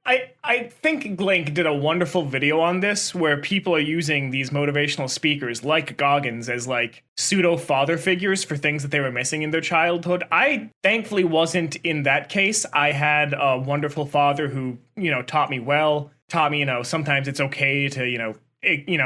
I think Glink did a wonderful video on this where people are using these motivational speakers like Goggins as like pseudo father figures for things that they were missing in their childhood. I thankfully wasn't in that case. I had a wonderful father who, taught me well, taught me, sometimes it's okay to,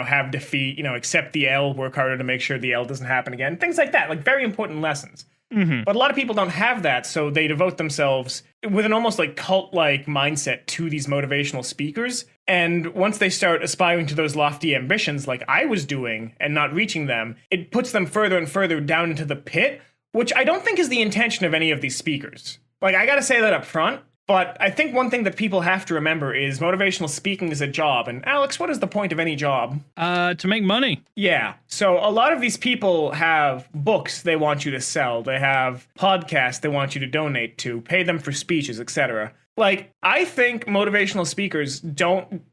have defeat, accept the L, work harder to make sure the L doesn't happen again. Things like that, like very important lessons. Mm-hmm. But a lot of people don't have that, so they devote themselves with an almost like cult-like mindset to these motivational speakers. And once they start aspiring to those lofty ambitions like I was doing and not reaching them, it puts them further and further down into the pit, which I don't think is the intention of any of these speakers. Like, I gotta say that up front. But I think one thing that people have to remember is motivational speaking is a job. And Alex, what is the point of any job? To make money. Yeah. So a lot of these people have books they want you to sell. They have podcasts they want you to donate to, pay them for speeches, etc. Like, I think motivational speakers don't,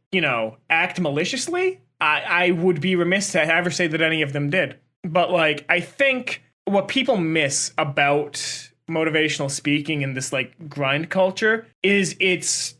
act maliciously. I would be remiss to ever say that any of them did. But, like, I think what people miss about motivational speaking in this like grind culture is it's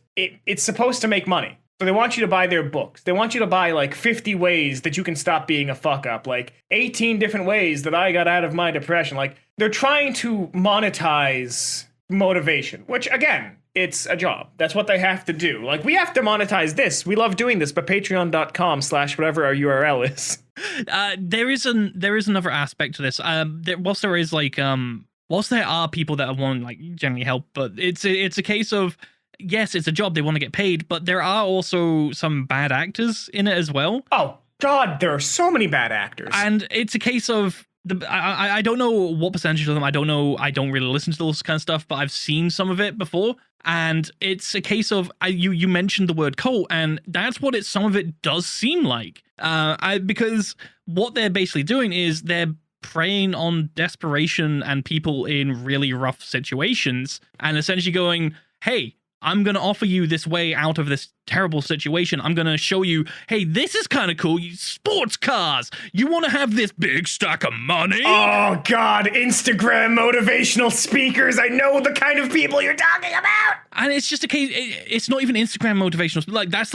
supposed to make money. So they want you to buy their books. They want you to buy like 50 ways that you can stop being a fuck up, like 18 different ways that I got out of my depression. Like, they're trying to monetize motivation, which again, it's a job. That's what they have to do. Like, we have to monetize this. We love doing this, but patreon.com/whatever our URL is. There is another aspect to this. Whilst there are people that want like generally help, but it's a case of, yes, it's a job, they want to get paid, but there are also some bad actors in it as well. Oh God, there are so many bad actors, and it's a case of I don't know what percentage of them. I don't know. I don't really listen to those kind of stuff, but I've seen some of it before, and it's a case of you mentioned the word cult, and that's what some of it does seem like. Because what they're basically doing is they're preying on desperation and people in really rough situations and essentially going, hey, I'm going to offer you this way out of this terrible situation. I'm going to show you, hey, this is kind of cool. Sports cars. You want to have this big stack of money? Oh, God. Instagram motivational speakers. I know the kind of people you're talking about. And it's just a case. It's not even Instagram motivational. Like, that's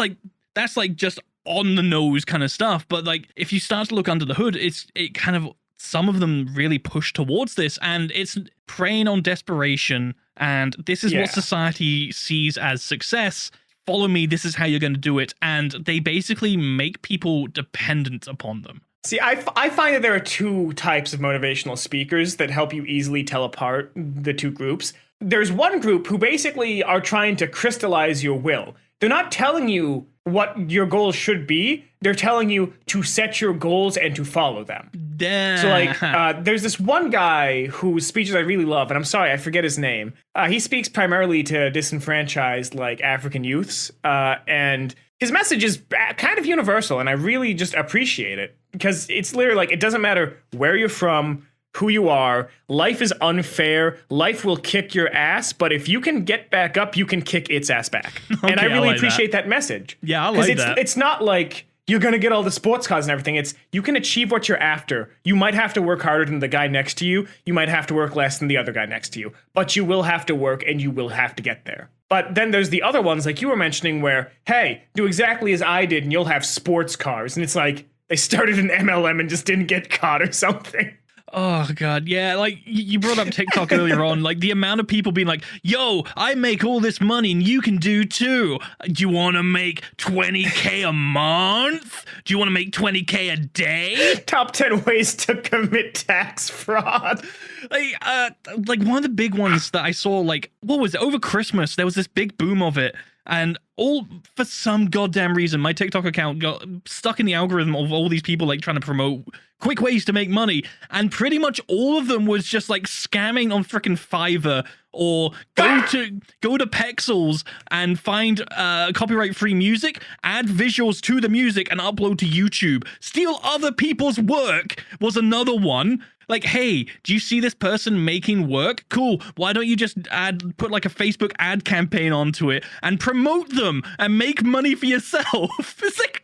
like just on the nose kind of stuff. But like, if you start to look under the hood, it kind of, some of them really push towards this, and it's preying on desperation, and this is what society sees as success. Follow me, this is how you're going to do it, and they basically make people dependent upon them. See, I find that there are two types of motivational speakers that help you easily tell apart the two groups. There's one group who basically are trying to crystallize your will. They're not telling you what your goals should be. They're telling you to set your goals and to follow them. Damn. So, like, there's this one guy whose speeches I really love, and I'm sorry, I forget his name. He speaks primarily to disenfranchised, like, African youths, and his message is kind of universal, and I really just appreciate it, because it's literally, like, it doesn't matter where you're from, who you are, life is unfair, life will kick your ass, but if you can get back up, you can kick its ass back. Okay, and I really appreciate that message. Yeah, I like that. It's not like you're going to get all the sports cars and everything. It's, you can achieve what you're after. You might have to work harder than the guy next to you. You might have to work less than the other guy next to you. But you will have to work and you will have to get there. But then there's the other ones, like you were mentioning, where, hey, do exactly as I did and you'll have sports cars. And it's like, they started an MLM and just didn't get caught or something. Oh, God. Yeah, like, you brought up TikTok earlier on. Like, the amount of people being like, yo, I make all this money and you can do too. Do you want to make 20K a month? Do you want to make 20K a day? Top 10 ways to commit tax fraud. Like one of the big ones that I saw, like, what was it? Over Christmas, there was this big boom of it. And all, for some goddamn reason, my TikTok account got stuck in the algorithm of all these people, like, trying to promote quick ways to make money. And pretty much all of them was just, like, scamming on frickin' Fiverr, or go to Pexels and find copyright-free music, add visuals to the music, and upload to YouTube. Steal other people's work was another one. Like, hey, do you see this person making work? Cool. Why don't you just put like a Facebook ad campaign onto it and promote them and make money for yourself? It's like,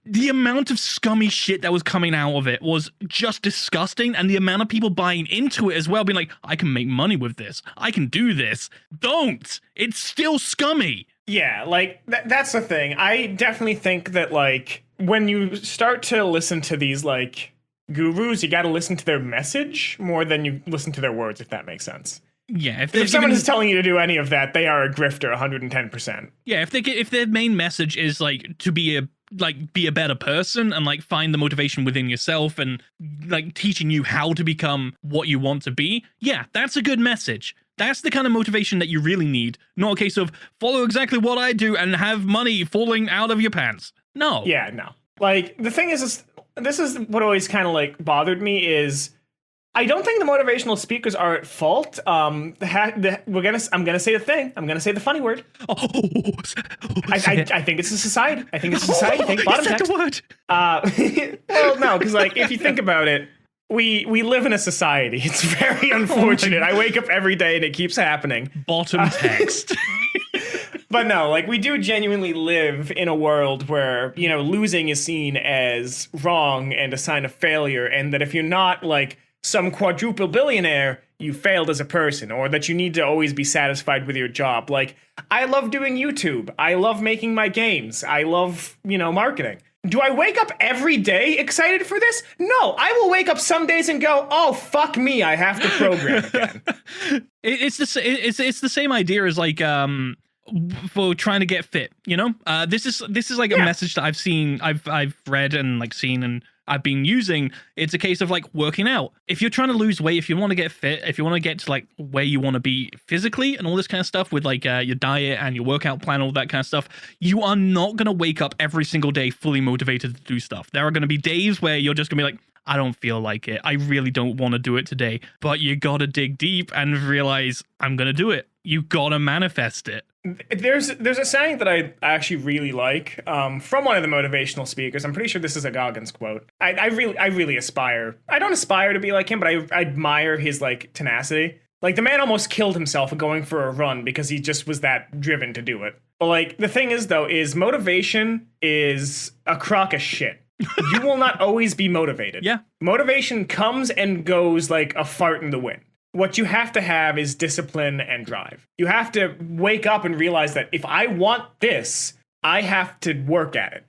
the amount of scummy shit that was coming out of it was just disgusting. And the amount of people buying into it as well, being like, I can make money with this. I can do this. Don't. It's still scummy. Yeah, like that's the thing. I definitely think that like when you start to listen to these like gurus, you got to listen to their message more than you listen to their words, if that makes sense. Yeah, If someone is telling you to do any of that, they are a grifter 110%. yeah, if their main message is like to be a better person and like find the motivation within yourself and like teaching you how to become what you want to be, yeah, that's a good message. That's the kind of motivation that you really need. Not a case of follow exactly what I do and have money falling out of your pants. No. Yeah, no. Like the thing is this is what always kind of like bothered me is I don't think the motivational speakers are at fault. I'm gonna say the thing. I'm gonna say the funny word. I think it's a society. I think it's a society thing. Bottom text. The word. Well, no, because like if you think about it, we live in a society. It's very unfortunate. I wake up every day and it keeps happening. Bottom text. But no, like we do genuinely live in a world where, you know, losing is seen as wrong and a sign of failure, and that if you're not like some quadruple billionaire, you failed as a person, or that you need to always be satisfied with your job. Like, I love doing YouTube. I love making my games. I love, you know, marketing. Do I wake up every day excited for this? No, I will wake up some days and go, oh, fuck me, I have to program again. It's the same idea as like for trying to get fit, you know? This is like a message that I've read and like seen and I've been using. It's a case of like working out. If you're trying to lose weight, if you want to get fit, if you want to get to like where you want to be physically and all this kind of stuff with like your diet and your workout plan, all that kind of stuff, you are not going to wake up every single day fully motivated to do stuff. There are going to be days where you're just going to be like, I don't feel like it. I really don't want to do it today. But you got to dig deep and realize I'm going to do it. You got to manifest it. There's a saying that I actually really like from one of the motivational speakers. I'm pretty sure this is a Goggins quote. I really aspire. I don't aspire to be like him, but I admire his like tenacity. Like the man almost killed himself going for a run because he just was that driven to do it. But like the thing is though, is motivation is a crock of shit. You will not always be motivated. Yeah. Motivation comes and goes like a fart in the wind. What you have to have is discipline and drive. You have to wake up and realize that if I want this, I have to work at it.